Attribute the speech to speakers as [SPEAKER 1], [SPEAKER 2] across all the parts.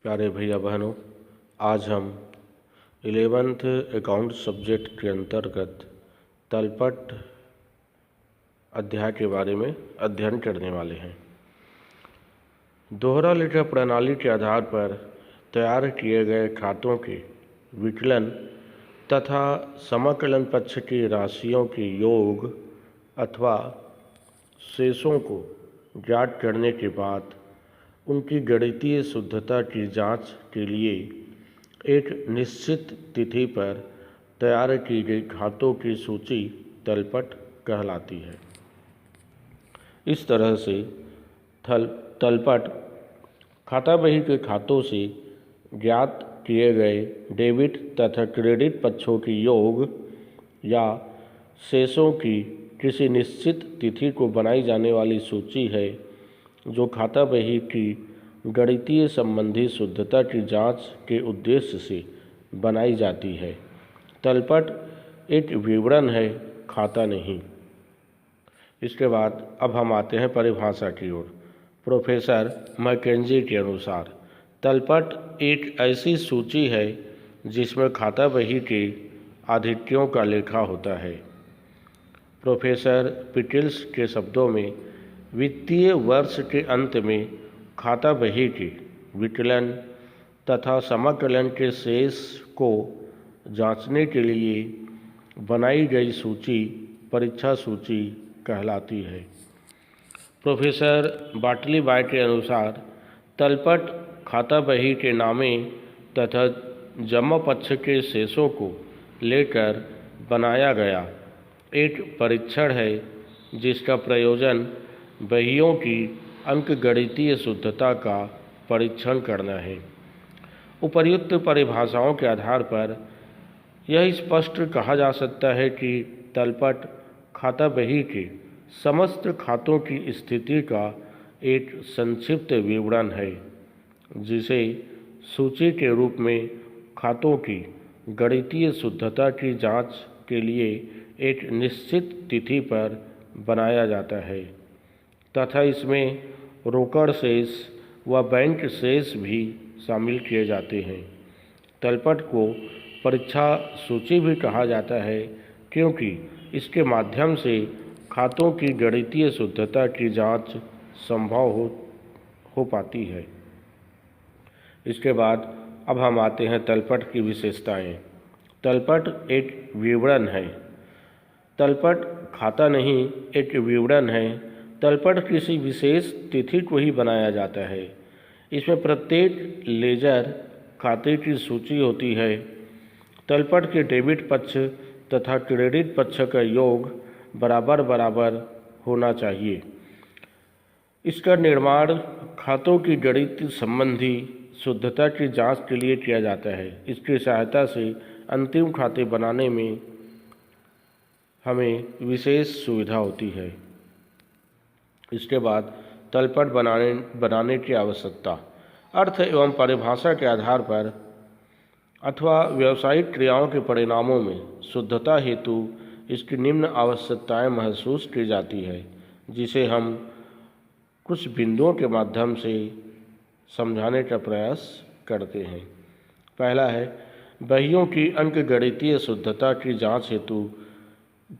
[SPEAKER 1] प्यारे भैया बहनों, आज हम 11th अकाउंट सब्जेक्ट के अंतर्गत तलपट अध्याय के बारे में अध्ययन करने वाले हैं। दोहरा लेखा प्रणाली के आधार पर तैयार किए गए खातों के विकलन तथा समाकलन पक्ष की राशियों के योग अथवा शेषों को ज्ञात करने के बाद उनकी गणितीय शुद्धता की जांच के लिए एक निश्चित तिथि पर तैयार की गई खातों की सूची तलपट कहलाती है। इस तरह से तलपट खाता बही के खातों से ज्ञात किए गए डेबिट तथा क्रेडिट पक्षों की योग या शेषों की किसी निश्चित तिथि को बनाई जाने वाली सूची है, जो खाता बही की गणितीय संबंधी शुद्धता की जांच के उद्देश्य से बनाई जाती है। तलपट एक विवरण है, खाता नहीं। इसके बाद अब हम आते हैं परिभाषा की ओर। प्रोफेसर मैकेंजी के अनुसार तलपट एक ऐसी सूची है जिसमें खाता बही के आधिक्यों का लेखा होता है। प्रोफेसर पिटिल्स के शब्दों में, वित्तीय वर्ष के अंत में खाता बही के विकलन तथा समाकलन के शेष को जांचने के लिए बनाई गई सूची परीक्षा सूची कहलाती है। प्रोफेसर बाटली बाय के अनुसार तलपट खाता बही के नामे तथा जमा पक्ष के शेषों को लेकर बनाया गया एक परीक्षण है, जिसका प्रयोजन बहियों की अंकगणितीय शुद्धता का परीक्षण करना है। उपर्युक्त परिभाषाओं के आधार पर यह स्पष्ट कहा जा सकता है कि तलपट खाता बही के समस्त खातों की स्थिति का एक संक्षिप्त विवरण है, जिसे सूची के रूप में खातों की गणितीय शुद्धता की जांच के लिए एक निश्चित तिथि पर बनाया जाता है तथा इसमें रोकड़ शेष व बैंक शेष भी शामिल किए जाते हैं। तलपट को परीक्षा सूची भी कहा जाता है, क्योंकि इसके माध्यम से खातों की गणितीय शुद्धता की जांच संभव हो पाती है। इसके बाद अब हम आते हैं तलपट की विशेषताएं। तलपट एक विवरण है। तलपट खाता नहीं, एक विवरण है। तलपट किसी विशेष तिथि को ही बनाया जाता है। इसमें प्रत्येक लेजर खाते की सूची होती है। तलपट के डेबिट पक्ष तथा क्रेडिट पक्ष का योग बराबर बराबर होना चाहिए। इसका निर्माण खातों की गणित संबंधी शुद्धता की जांच के लिए किया जाता है। इसकी सहायता से अंतिम खाते बनाने में हमें विशेष सुविधा होती है। इसके बाद तलपट बनाने की आवश्यकता। अर्थ एवं परिभाषा के आधार पर अथवा व्यावसायिक क्रियाओं के परिणामों में शुद्धता हेतु इसकी निम्न आवश्यकताएं महसूस की जाती है, जिसे हम कुछ बिंदुओं के माध्यम से समझाने का प्रयास करते हैं। पहला है बहियों की अंकगणितीय शुद्धता की जांच हेतु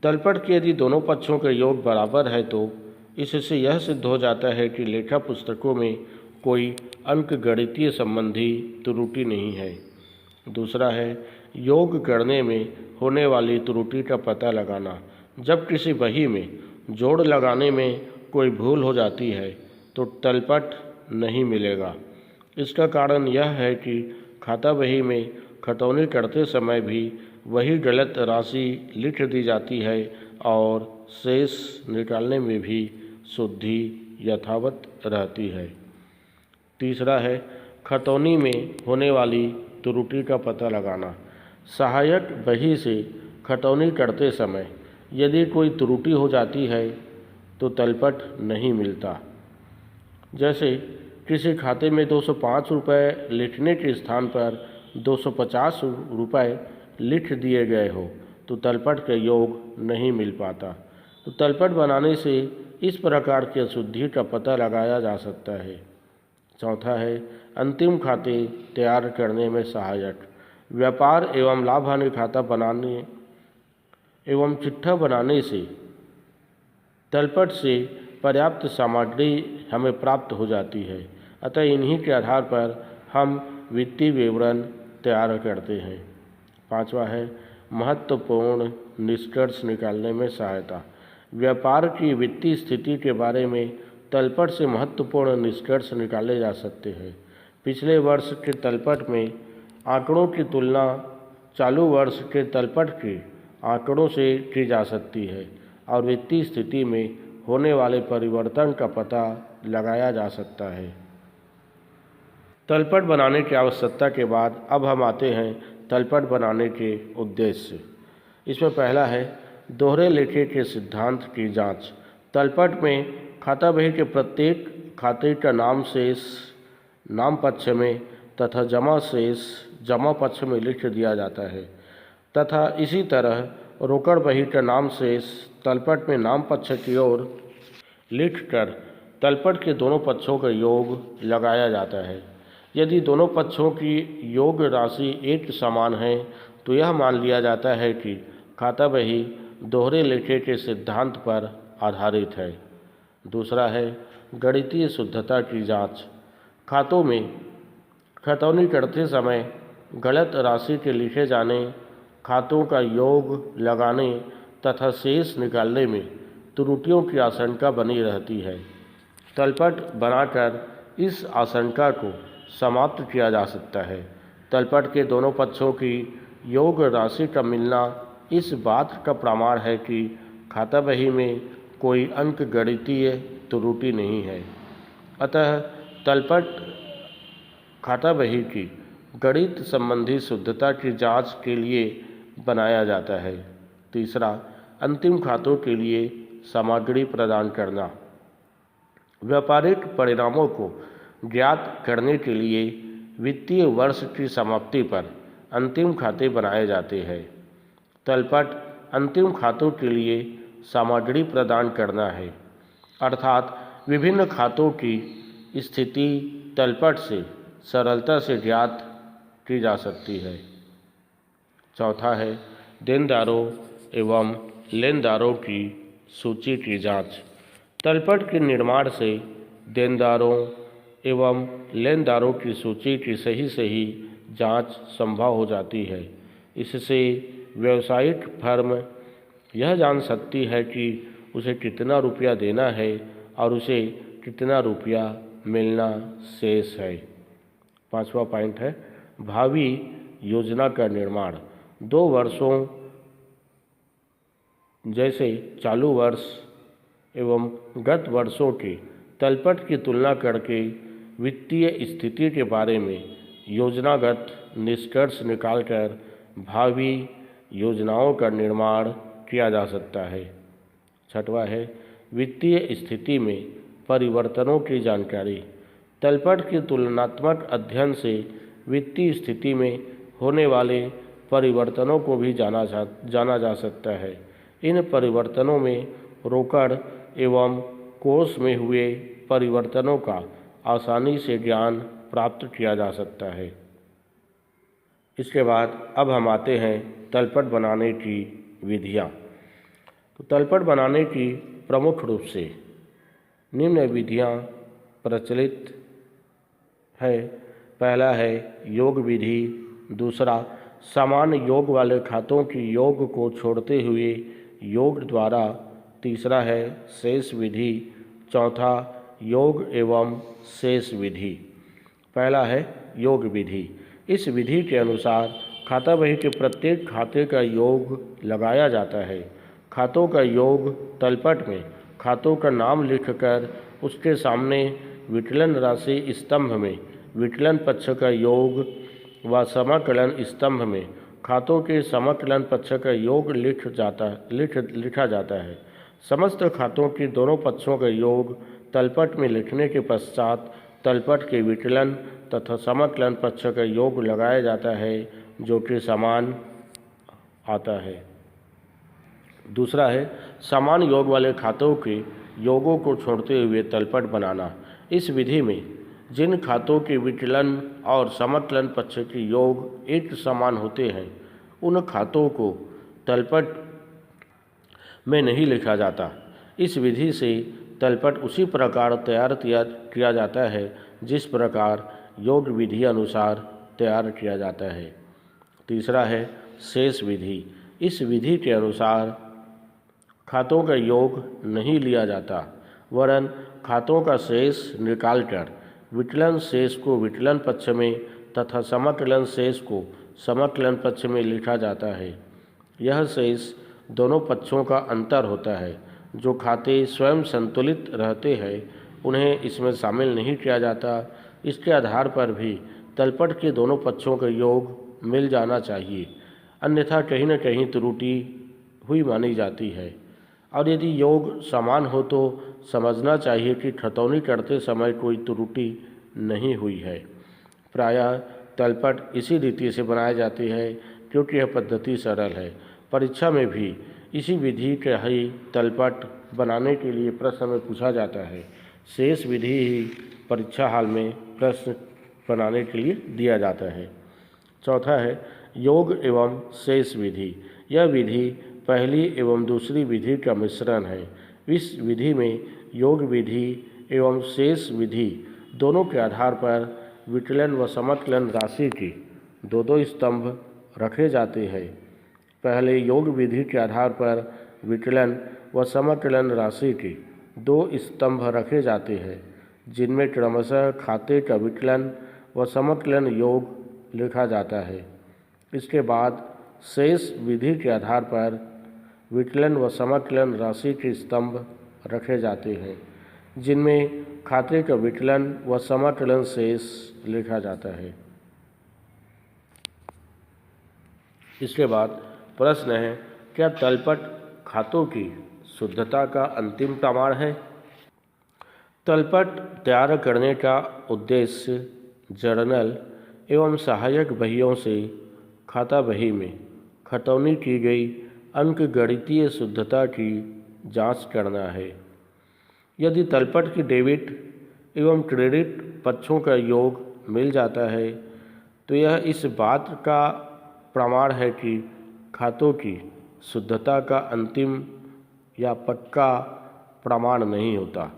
[SPEAKER 1] तलपट के यदि दोनों पक्षों का योग बराबर है तो इससे यह सिद्ध हो जाता है कि लेखा पुस्तकों में कोई अंकगणितीय संबंधी त्रुटि नहीं है। दूसरा है योग करने में होने वाली त्रुटि का पता लगाना। जब किसी बही में जोड़ लगाने में कोई भूल हो जाती है तो तलपट नहीं मिलेगा। इसका कारण यह है कि खाता बही में खतौनी करते समय भी वही गलत राशि लिख दी जाती है और शेष निकालने में भी शुद्धि यथावत रहती है। तीसरा है खतौनी में होने वाली त्रुटि का पता लगाना। सहायक बही से खतौनी करते समय यदि कोई त्रुटि हो जाती है तो तलपट नहीं मिलता। जैसे किसी खाते में 205 रुपये लिखने के स्थान पर 250 रुपये लिख दिए गए हो तो तलपट का योग नहीं मिल पाता। तो तलपट बनाने से इस प्रकार की अशुद्धि का पता लगाया जा सकता है। चौथा है अंतिम खाते तैयार करने में सहायक। व्यापार एवं लाभ हानि खाता बनाने एवं चिट्ठा बनाने से तलपट से पर्याप्त सामग्री हमें प्राप्त हो जाती है, अतः इन्हीं के आधार पर हम वित्तीय विवरण तैयार करते हैं। पांचवा है महत्वपूर्ण निष्कर्ष निकालने में सहायता। व्यापार की वित्तीय स्थिति के बारे में तलपट से महत्वपूर्ण निष्कर्ष निकाले जा सकते हैं। पिछले वर्ष के तलपट में आंकड़ों की तुलना चालू वर्ष के तलपट के आंकड़ों से की जा सकती है और वित्तीय स्थिति में होने वाले परिवर्तन का पता लगाया जा सकता है। तलपट बनाने की आवश्यकता के बाद अब हम आते हैं तलपट बनाने के उद्देश्य। इसमें पहला है दोहरे लेखे के सिद्धांत की जांच। तलपट में खाता बही के प्रत्येक खाते का नाम शेष नाम पक्ष में तथा जमा शेष जमा पक्ष में लिख दिया जाता है तथा इसी तरह रोकड़ बही का नाम शेष तलपट में नाम पक्ष की ओर लिखकर तलपट के दोनों पक्षों का योग लगाया जाता है। यदि दोनों पक्षों की योग राशि एक समान है तो यह मान लिया जाता है कि खाता बही दोहरे लेखे के सिद्धांत पर आधारित है। दूसरा है गणितीय शुद्धता की जांच। खातों में खतौनी करते समय गलत राशि के लिखे जाने, खातों का योग लगाने तथा शेष निकालने में त्रुटियों की आशंका बनी रहती है। तलपट बनाकर इस आशंका को समाप्त किया जा सकता है। तलपट के दोनों पक्षों की योग राशि का मिलना इस बात का प्रमाण है कि खाता बही में कोई अंक गणितीय त्रुटि नहीं है, अतः तलपट खाता बही की गणित संबंधी शुद्धता की जांच के लिए बनाया जाता है। तीसरा अंतिम खातों के लिए सामग्री प्रदान करना। व्यापारिक परिणामों को ज्ञात करने के लिए वित्तीय वर्ष की समाप्ति पर अंतिम खाते बनाए जाते हैं। तलपट अंतिम खातों के लिए सामग्री प्रदान करना है, अर्थात विभिन्न खातों की स्थिति तलपट से सरलता से ज्ञात की जा सकती है। चौथा है देनदारों एवं लेनदारों की सूची की जांच। तलपट के निर्माण से देनदारों एवं लेनदारों की सूची की सही जांच संभव हो जाती है। इससे व्यावसायिक फर्म यह जान सकती है कि उसे कितना रुपया देना है और उसे कितना रुपया मिलना शेष है। पांचवा पॉइंट है भावी योजना का निर्माण। 2 वर्षों जैसे चालू वर्ष एवं गत वर्षों के तलपट की तुलना करके वित्तीय स्थिति के बारे में योजनागत निष्कर्ष निकालकर भावी योजनाओं का निर्माण किया जा सकता है। छठवां है वित्तीय स्थिति में परिवर्तनों की जानकारी। तलपट के तुलनात्मक अध्ययन से वित्तीय स्थिति में होने वाले परिवर्तनों को भी जाना जा सकता है। इन परिवर्तनों में रोकड़ एवं कोष में हुए परिवर्तनों का आसानी से ज्ञान प्राप्त किया जा सकता है। इसके बाद अब हम आते हैं तलपट बनाने की विधियाँ। तो तलपट बनाने की प्रमुख रूप से निम्न विधियाँ प्रचलित है। पहला है योग विधि, दूसरा समान योग वाले खातों की योग को छोड़ते हुए योग द्वारा, तीसरा है शेष विधि, चौथा योग एवं शेष विधि। पहला है योग विधि। इस विधि के अनुसार खाता बही के प्रत्येक खाते का योग लगाया जाता है। खातों का योग तलपट में खातों का नाम लिखकर उसके सामने विकलन राशि स्तंभ में विकलन पक्ष का योग व समाकलन स्तंभ में खातों के समाकलन पक्ष का योग लिखा जाता है। समस्त खातों के दोनों पक्षों का योग तलपट में लिखने के पश्चात तलपट के विकलन तथा समाकलन पक्ष का योग लगाया जाता है, जो कि समान आता है। दूसरा है समान योग वाले खातों के योगों को छोड़ते हुए तलपट बनाना। इस विधि में जिन खातों के विचलन और समकलन पक्ष के योग एक समान होते हैं उन खातों को तलपट में नहीं लिखा जाता। इस विधि से तलपट उसी प्रकार तैयार किया जाता है जिस प्रकार योग विधि अनुसार तैयार किया जाता है। तीसरा है शेष विधि। इस विधि के अनुसार खातों का योग नहीं लिया जाता, वरन खातों का शेष निकालकर विकलन शेष को विकलन पक्ष में तथा समकलन शेष को समकलन पक्ष में लिखा जाता है। यह शेष दोनों पक्षों का अंतर होता है। जो खाते स्वयं संतुलित रहते हैं उन्हें इसमें शामिल नहीं किया जाता। इसके आधार पर भी तलपट के दोनों पक्षों का योग मिल जाना चाहिए, अन्यथा कहीं न कहीं त्रुटि हुई मानी जाती है। और यदि योग समान हो तो समझना चाहिए कि खतौनी करते समय कोई त्रुटि नहीं हुई है। प्रायः तलपट इसी रीति से बनाए जाते हैं क्योंकि यह पद्धति सरल है। परीक्षा में भी इसी विधि के ही तलपट बनाने के लिए प्रश्न में पूछा जाता है। शेष विधि ही परीक्षा हाल में प्रश्न बनाने के लिए दिया जाता है। चौथा है योग एवं शेष विधि। यह विधि पहली एवं दूसरी विधि का मिश्रण है। इस विधि में योग विधि एवं शेष विधि दोनों के आधार पर विकलन व समकलन राशि की दो स्तंभ रखे जाते हैं। पहले योग विधि के आधार पर विकलन व समकलन राशि के 2 स्तंभ रखे जाते हैं, जिनमें क्रमशः खाते का विकलन व समकलन योग लिखा जाता है। इसके बाद शेष विधि के आधार पर विकलन व समकलन राशि के स्तंभ रखे जाते हैं, जिनमें खाते का विकलन व समकलन शेष लिखा जाता है। इसके बाद प्रश्न है, क्या तलपट खातों की शुद्धता का अंतिम प्रमाण है? तलपट तैयार करने का उद्देश्य जर्नल एवं सहायक बहियों से खाता बही में खतौनी की गई अंकगणितीय शुद्धता की जांच करना है। यदि तलपट की डेबिट एवं क्रेडिट पक्षों का योग मिल जाता है तो यह इस बात का प्रमाण है कि खातों की शुद्धता का अंतिम या पक्का प्रमाण नहीं होता।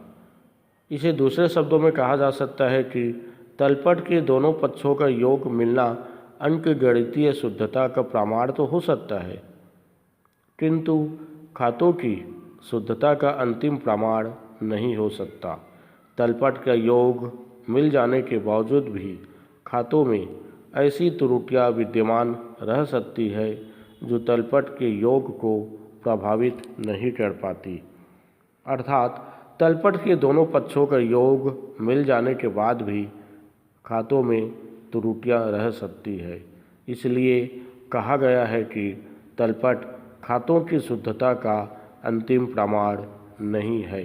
[SPEAKER 1] इसे दूसरे शब्दों में कहा जा सकता है कि तलपट के दोनों पक्षों का योग मिलना अंकगणितीय शुद्धता का प्रमाण तो हो सकता है, किंतु खातों की शुद्धता का अंतिम प्रमाण नहीं हो सकता। तलपट का योग मिल जाने के बावजूद भी खातों में ऐसी त्रुटियां विद्यमान रह सकती है जो तलपट के योग को प्रभावित नहीं कर पाती। अर्थात तलपट के दोनों पक्षों का योग मिल जाने के बाद भी खातों में त्रुटियां रह सकती है। इसलिए कहा गया है कि तलपट खातों की शुद्धता का अंतिम प्रमाण नहीं है।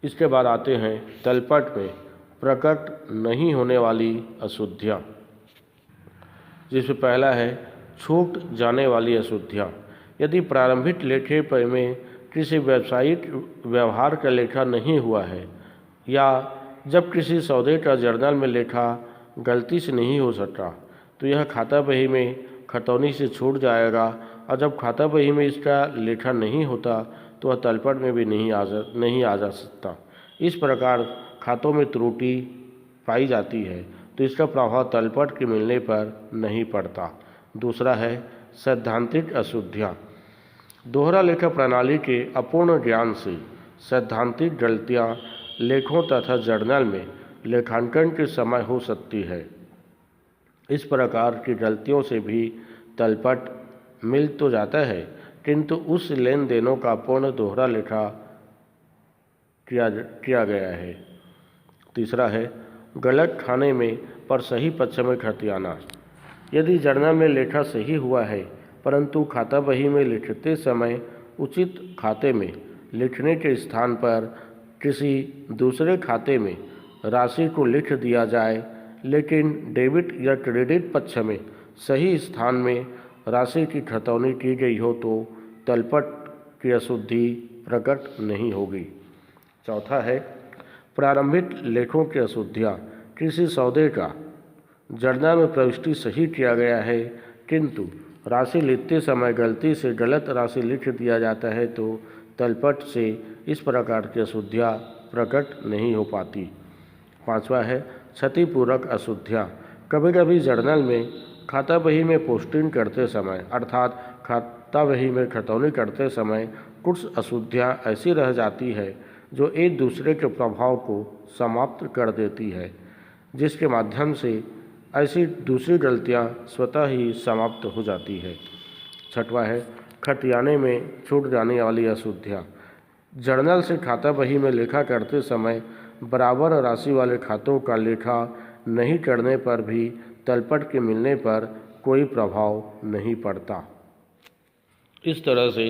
[SPEAKER 1] इसके बाद आते हैं तलपट में प्रकट नहीं होने वाली अशुद्धियाँ, जिसमें पहला है छूट जाने वाली अशुद्धियाँ। यदि प्रारंभिक लेखे में किसी व्यावसायिक व्यवहार का लेखा नहीं हुआ है या जब किसी सौदे का जर्नल में लेखा गलती से नहीं हो सका तो यह खाता बही में खतौनी से छूट जाएगा, और जब खाता बही में इसका लेखा नहीं होता तो वह तलपट में भी नहीं आ जा सकता। इस प्रकार खातों में त्रुटि पाई जाती है तो इसका प्रभाव तलपट के मिलने पर नहीं पड़ता। दूसरा है सैद्धांतिक अशुद्धियाँ। दोहरा लेखा प्रणाली के अपूर्ण ज्ञान से सैद्धांतिक गलतियाँ लेखों तथा जर्नल में लेखांकन के समय हो सकती है। इस प्रकार की गलतियों से भी तलपट मिल तो जाता है, किंतु उस लेन देनों का पूर्ण दोहरा लेखा किया गया है। तीसरा है गलत खाने में पर सही पक्ष में खतियाना। यदि जर्नल में लेखा सही हुआ है परंतु खाता बही में लिखते समय उचित खाते में लिखने के स्थान पर किसी दूसरे खाते में राशि को लिख दिया जाए, लेकिन डेबिट या क्रेडिट पक्ष में सही स्थान में राशि की खतौनी की गई हो तो तलपट की अशुद्धि प्रकट नहीं होगी। चौथा है प्रारंभिक लेखों की अशुद्धियाँ। किसी सौदे का जर्नल में प्रविष्टि सही किया गया है, किंतु राशि लिखते समय गलती से गलत राशि लिख दिया जाता है तो तलपट से इस प्रकार की अशुद्धियाँ प्रकट नहीं हो पाती। 5वां है क्षतिपूरक अशुद्धियाँ। कभी कभी जर्नल में खाता बही में पोस्टिंग करते समय अर्थात खाता बही में खतौनी करते समय कुछ अशुद्धियाँ ऐसी रह जाती है जो एक दूसरे के प्रभाव को समाप्त कर देती है, जिसके माध्यम से ऐसी दूसरी गलतियाँ स्वतः ही समाप्त हो जाती है। 6वां है खतियाने में छूट जाने वाली अशुद्धियाँ। जर्नल से खाता बही में लेखा करते समय बराबर राशि वाले खातों का लेखा नहीं करने पर भी तलपट के मिलने पर कोई प्रभाव नहीं पड़ता। इस तरह से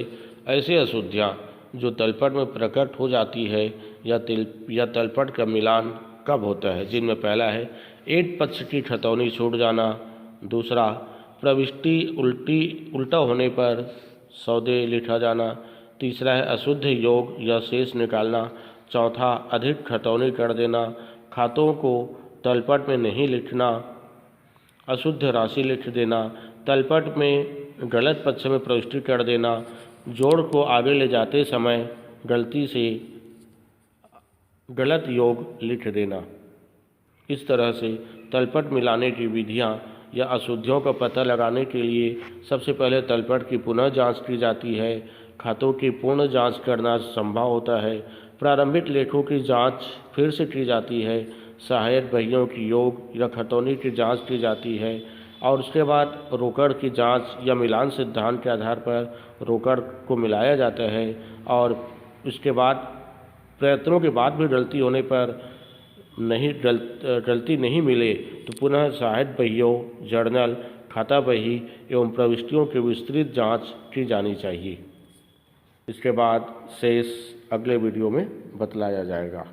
[SPEAKER 1] ऐसी अशुद्धियाँ जो तलपट में प्रकट हो जाती है या तलपट का मिलान कब होता है, जिनमें पहला है एक पक्ष की खतौनी छूट जाना, दूसरा प्रविष्टि उल्टा होने पर सौदे लिखा जाना, तीसरा है अशुद्ध योग या शेष निकालना, चौथा अधिक खतौनी कर देना, खातों को तलपट में नहीं लिखना, अशुद्ध राशि लिख देना, तलपट में गलत पक्ष में प्रविष्टि कर देना, जोड़ को आगे ले जाते समय गलती से गलत योग लिख देना। इस तरह से तलपट मिलाने की विधियाँ या अशुद्धियों का पता लगाने के लिए सबसे पहले तलपट की पुनः जांच की जाती है। खातों की पूर्ण जांच करना संभव होता है। प्रारंभिक लेखों की जांच फिर से की जाती है। सहायक बहियों की योग या खतौनी की जांच की जाती है और उसके बाद रोकड़ की जांच या मिलान सिद्धांत के आधार पर रोकड़ को मिलाया जाता है और उसके बाद प्रयत्नों के बाद भी गलती होने पर गलती नहीं मिले तो पुनः सहायक बहियों, जर्नल, खाता बही एवं प्रविष्टियों की विस्तृत जांच की जानी चाहिए। इसके बाद शेष अगले वीडियो में बतलाया जाएगा।